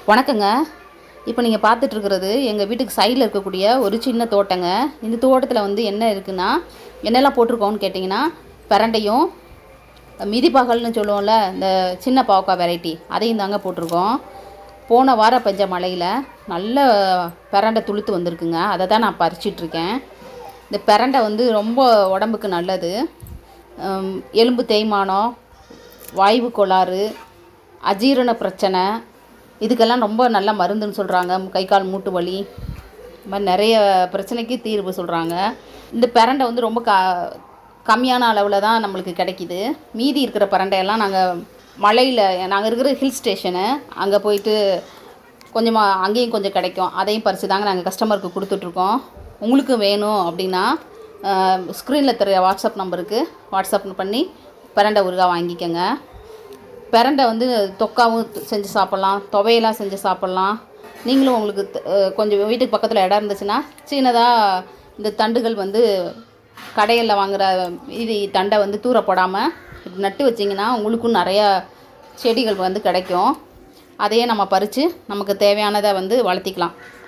வணக்கங்க. இப்போ நீங்கள் பார்த்துட்ருக்கிறது எங்கள் வீட்டுக்கு சைடில் இருக்கக்கூடிய ஒரு சின்ன தோட்டங்க. இந்த தோட்டத்தில் வந்து என்ன இருக்குன்னா, என்னெல்லாம் போட்டிருக்கோன்னு கேட்டிங்கன்னா, பிரண்டையும் மிதிப்பாகல்னு சொல்லுவோம்ல, இந்த சின்ன பாவக்காய் வெரைட்டி அதையும் தாங்க போட்டிருக்கோம். போன வாரம் பெஞ்ச மழையில் நல்ல பிரண்டை துளுத்து வந்திருக்குங்க. அதை தான் நான் பறிச்சிட்ருக்கேன். இந்த பிரண்டை வந்து ரொம்ப உடம்புக்கு நல்லது. எலும்பு தேய்மானம், வாய்வு கோளாறு, அஜீரண பிரச்சனை, இதுக்கெல்லாம் ரொம்ப நல்ல மருந்துன்னு சொல்கிறாங்க. கை கால் மூட்டு வலி, இந்த மாதிரி நிறைய பிரச்சனைக்கு தீர்வு சொல்கிறாங்க. இந்த பிரண்டை வந்து ரொம்ப கம்மியான அளவில் தான் நம்மளுக்கு கிடைக்கிது. மீதி இருக்கிற பிரண்டையெல்லாம் நாங்கள் மலையில், நாங்கள் இருக்கிற ஹில் ஸ்டேஷனு, அங்கே போயிட்டு கொஞ்சமாக அங்கேயும் கொஞ்சம் கிடைக்கும். அதையும் பறித்து தாங்க நாங்கள் கஸ்டமருக்கு கொடுத்துட்ருக்கோம். உங்களுக்கு வேணும் அப்படின்னா ஸ்க்ரீனில் தெரிய வாட்ஸ்அப் நம்பருக்கு வாட்ஸ்அப் பண்ணி பிரண்டை ஊறுகாய் வாங்கிக்கோங்க. பிரண்டை வந்து தொக்காவும் செஞ்சு சாப்பிட்லாம், துவையெல்லாம் செஞ்சு சாப்பிட்லாம். நீங்களும் உங்களுக்கு கொஞ்சம் வீட்டுக்கு பக்கத்தில் இடம் இருந்துச்சுன்னா சின்னதாக இந்த தண்டுகள் வந்து கடைகளில் வாங்குகிற இது தண்டை வந்து தூர போடாமல் நட்டு வச்சிங்கன்னா உங்களுக்கும் நிறையா செடிகள் வந்து கிடைக்கும். அதையே நம்ம பறித்து நமக்கு தேவையானதை வந்து வளர்த்திக்கலாம்.